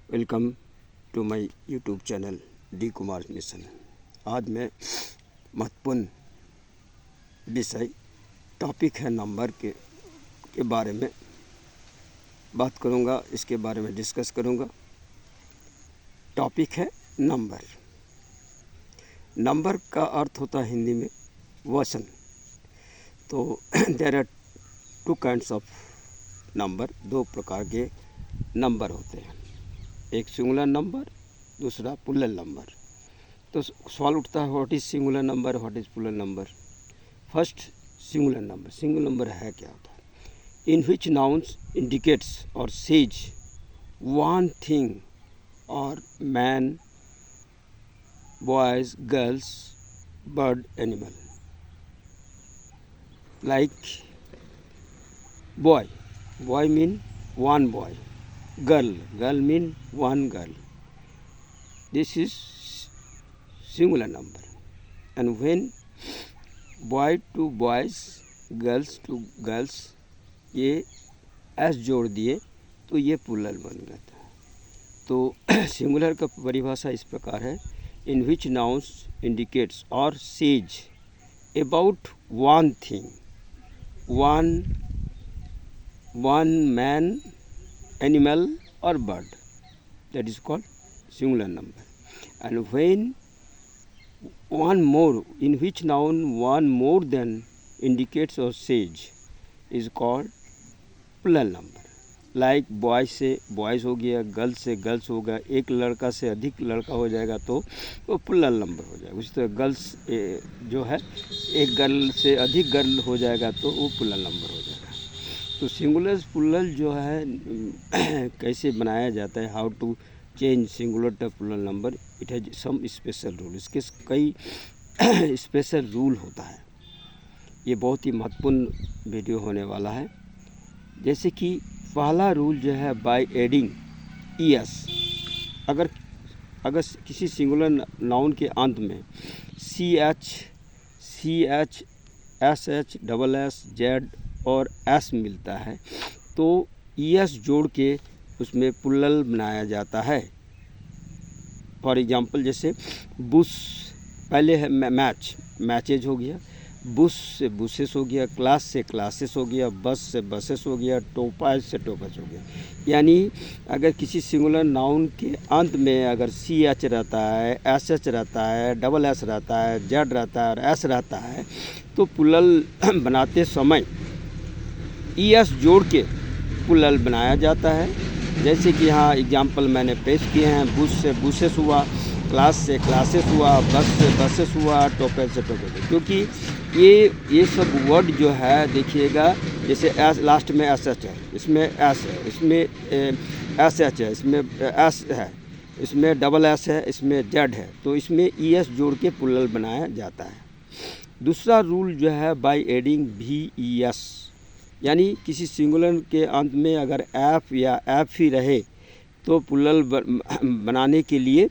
Welcome to my YouTube channel D Kumar mission. आज मैं महत्वपूर्ण विषय टॉपिक है नंबर के बारे में बात करूंगा, इसके बारे में डिस्कस करूंगा। टॉपिक है नंबर। नंबर का अर्थ होता है हिंदी में वचन। तो there are two kinds of number, दो प्रकार के नंबर होते हैं, एक सिंगुलर नंबर, दूसरा प्लूरल नंबर। तो सवाल उठता है what is singular number, what is plural number. First singular number. Singular number है क्या होता है? इन विच नाउन्स इंडिकेट्स और सेज वन थिंग और man, boys, girls, bird, animal. Like boy, boy mean one boy, girl, girl mean one girl. This is singular number. And when boy to boys, girls to girls, ये S जोड़ दिए तो ये plural बन गया था। तो सिंगुलर का परिभाषा इस प्रकार है, इन विच नाउन्स इंडिकेट्स और says about one thing, one man, animal or bird, that is called singular number. And when one more, in which noun one more than indicates or says, is called plural number. Like boy से boys हो गया, girl से girls हो गया, एक लड़का से अधिक लड़का हो जाएगा तो वो प्लूरल नंबर हो जाएगा। उसी तरह गर्ल्स जो है, एक गर्ल से अधिक गर्ल हो जाएगा तो वो प्लूरल नंबर हो जाएगा। तो सिंगुलर प्लूरल जो है कैसे बनाया जाता है, how to change singular to plural number, it has some special rule. इसके कई स्पेशल रूल होता है। ये बहुत ही महत्वपूर्ण वीडियो होने वाला है। जैसे कि पहला रूल जो है, बाय एडिंग ईएस, अगर किसी सिंगुलर नाउन के अंत में C H S H double S Z और एस मिलता है तो ईएस जोड़ के उसमें प्लूरल बनाया जाता है। फॉर एग्जांपल जैसे बुश, पहले है मैचेज हो गया, बुश से बुशेस हो गया, क्लास से क्लासेस हो गया, बस से बसेस हो गया, टोपाज से टोपस हो गया। यानी अगर किसी सिंगुलर नाउन के अंत में अगर सी एच रहता है, एस एच रहता है, डबल एस रहता है, जेड रहता है और एस रहता है तो प्लूरल बनाते समय ईएस जोड़ के प्लूरल बनाया जाता है। जैसे कि यहाँ एग्जाम्पल मैंने पेश किए हैं, बुश से बुशेस हुआ, क्लास से क्लासेस हुआ, बस से बसेस हुआ, टोपेज से टोपेज। क्योंकि ये सब वर्ड जो है देखिएगा, जैसे एस लास्ट में एस एच है, इसमें एस है, इसमें एस एच है, इसमें एस है, इसमें डबल एस है, इसमें जेड है, तो इसमें ईएस जोड़ के प्लूरल बनाया जाता है। दूसरा रूल जो है, बाय एडिंग भी ई एस, यानी किसी सिंगुलर के अंत में अगर एफ या एफ ही रहे तो प्लूरल बनाने के लिए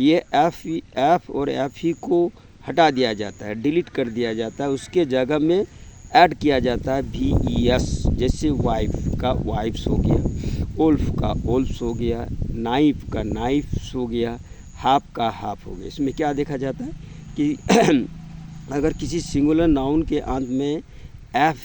ये एफ और एफ ही को हटा दिया जाता है, डिलीट कर दिया जाता है। उसके जगह में ऐड किया जाता है भी ई एस। जैसे वाइफ का वाइफ्स हो गया, ओल्फ का ओल्फ्स हो गया, नाइफ का नाइफ्स हो गया, हाफ का हाफ हो गया। इसमें क्या देखा जाता है कि अगर किसी सिंगुलर नाउन के अंत में एफ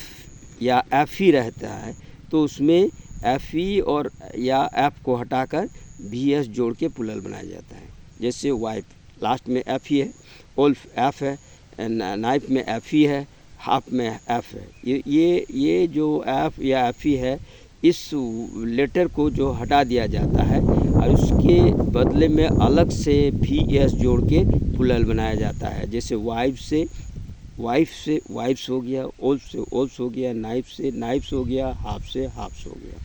या एफ ही रहता है तो उसमें एफ ई और या एफ को हटाकर भी एस जोड़ के प्लूरल बनाया जाता है। जैसे वाइफ, लास्ट में एफ ही है, ओल्फ एफ है, नाइफ में एफ ही है, हाफ में एफ है। ये जो एफ या एफ ही है, इस लेटर को जो हटा दिया जाता है और उसके बदले में अलग से भी एस जोड़ के प्लूरल बनाया जाता है। जैसे वाइफ से वाइफ्स हो गया, ओल्फ से ओल्फ्स हो गया, नाइफ से नाइफ्स हो गया, हाफ से हाफ्स हो गया।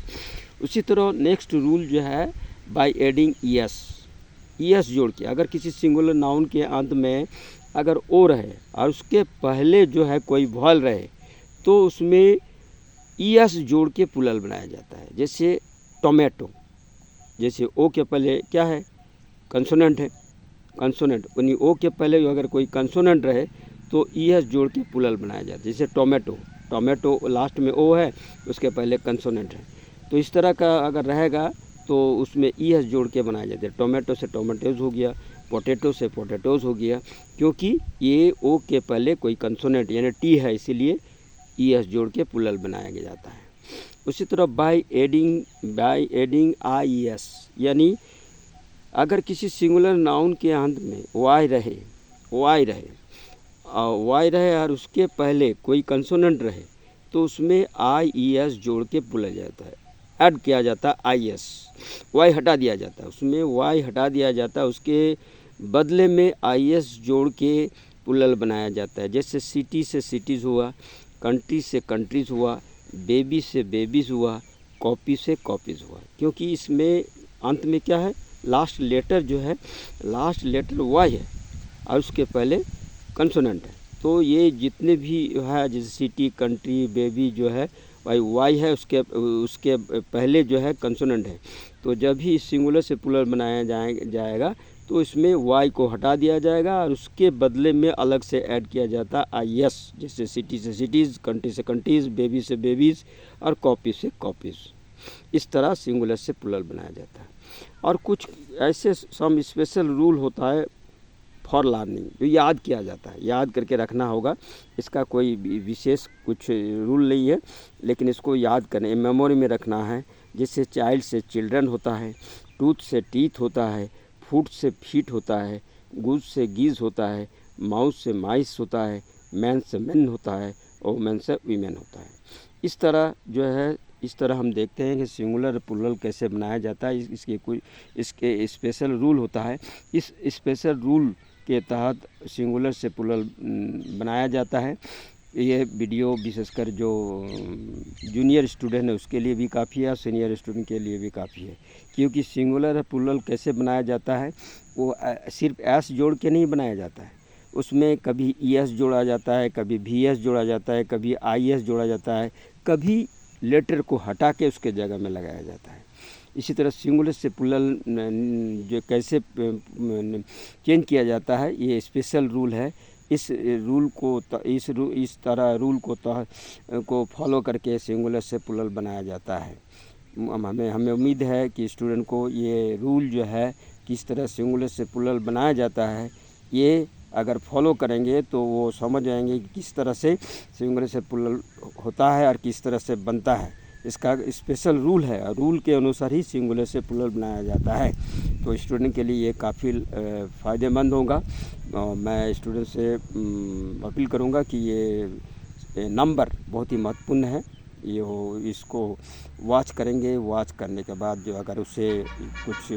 उसी तरह नेक्स्ट रूल जो है, बाय एडिंग ईएस जोड़ के, अगर किसी सिंगुलर नाउन के अंत में अगर ओ रहे और उसके पहले जो है कोई वॉवल रहे तो उसमें ईएस जोड़ के प्लूरल बनाया जाता है। जैसे टोमेटो, जैसे ओ के पहले क्या है, कंसोनेंट है, कंसोनेंट, यानी ओ के पहले अगर कोई कंसोनेंट रहे तो ईएस जोड़ के प्लूरल बनाया जाता है। जैसे टोमेटो लास्ट में ओ है, उसके पहले कंसोनेंट है। तो इस तरह का अगर रहेगा तो उसमें ई एस जोड़ के बनाया जाता है। टोमेटो से टोमेटोज हो गया, पोटैटो से पोटैटोज हो गया, क्योंकि ये ओ के पहले कोई कंसोनेंट यानी टी है, इसीलिए ई एस जोड़ के प्लूरल बनाया जाता है। उसी तरह बाय एडिंग आई एस, यानी अगर किसी सिंगुलर नाउन के अंत में वाई रहे और उसके पहले कोई कंसोनेंट रहे तो उसमें आई ई एस जोड़ के बोला जाता है, ऐड किया जाता है आई एस, वाई हटा दिया जाता है, उसमें वाई हटा दिया जाता है, उसके बदले में आई एस जोड़ के प्लूरल बनाया जाता है। जैसे सिटी से सिटीज़ हुआ, कंट्री से कंट्रीज़ हुआ, बेबी से बेबीज़ हुआ, कॉपी से कॉपीज़ हुआ, क्योंकि इसमें अंत में क्या है, लास्ट लेटर जो है, लास्ट लेटर वाई है और उसके पहले कंसोनेंट है। तो ये जितने भी है, जैसे सिटी, कंट्री, बेबी जो है वाई है, उसके पहले जो है कंसोनेंट है। तो जब भी सिंगुलर से प्लूरल बनाया जाएगा तो इसमें वाई को हटा दिया जाएगा और उसके बदले में अलग से ऐड किया जाता है आई एस। जैसे सिटी से सिटीज़, कंट्री से कंट्रीज़, बेबी से बेबीज़ और कॉपी से कॉपीज़। इस तरह सिंगुलर से प्लूरल बनाया जाता है। और कुछ ऐसे सम स्पेशल रूल होता है फॉर लर्निंग, जो याद किया जाता है, याद करके रखना होगा। इसका कोई विशेष कुछ रूल नहीं है, लेकिन इसको याद करने, मेमोरी में रखना है। जैसे चाइल्ड से चिल्ड्रन होता है, टूथ से टीथ होता है, फूट से फीट होता है, गुज से गीज होता है, माउस से माइस होता है, मैन से मैन होता है और वुमेन से वीमेन होता है। इस तरह जो है, इस तरह हम देखते हैं कि सिंगुलर प्लूरल कैसे बनाया जाता है। इसके स्पेशल रूल होता है। इस स्पेशल रूल के तहत सिंगुलर से प्लूरल बनाया जाता है। ये वीडियो विशेषकर जो जूनियर स्टूडेंट है उसके लिए भी काफ़ी है और सीनियर स्टूडेंट के लिए भी काफ़ी है, क्योंकि सिंगुलर प्लूरल कैसे बनाया जाता है, वो सिर्फ एस जोड़ के नहीं बनाया जाता है। उसमें कभी ई एस जोड़ा जाता है, कभी भी एस जोड़ा जाता है, कभी आई एस जोड़ा जाता है, कभी लेटर को हटा के उसके जगह में लगाया जाता है। इसी तरह सिंगुलर से प्लूरल जो कैसे चेंज किया जाता है, ये स्पेशल रूल है। इस रूल को फॉलो करके सिंगुलर से प्लूरल बनाया जाता है। हमें उम्मीद है कि स्टूडेंट को ये रूल जो है, किस तरह सिंगुलर से प्लूरल बनाया जाता है, ये अगर फॉलो करेंगे तो वो समझ जाएंगे कि किस तरह से सिंगुलर से प्लूरल होता है और किस तरह से बनता है। इसका स्पेशल रूल है और रूल के अनुसार ही सिंगुलर से प्लूरल बनाया जाता है। तो स्टूडेंट के लिए ये काफ़ी फ़ायदेमंद होगा। और मैं स्टूडेंट से अपील करूँगा कि ये नंबर बहुत ही महत्वपूर्ण है। इसको वॉच करेंगे, वॉच करने के बाद जो अगर उसे कुछ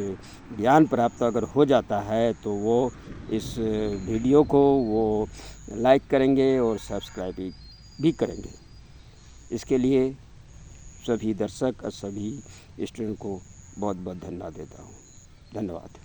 ज्ञान प्राप्त अगर हो जाता है तो वो इस वीडियो को वो लाइक करेंगे और सब्सक्राइब भी करेंगे। इसके लिए सभी दर्शक और सभी स्टूडेंट को बहुत बहुत धन्यवाद देता हूँ। धन्यवाद।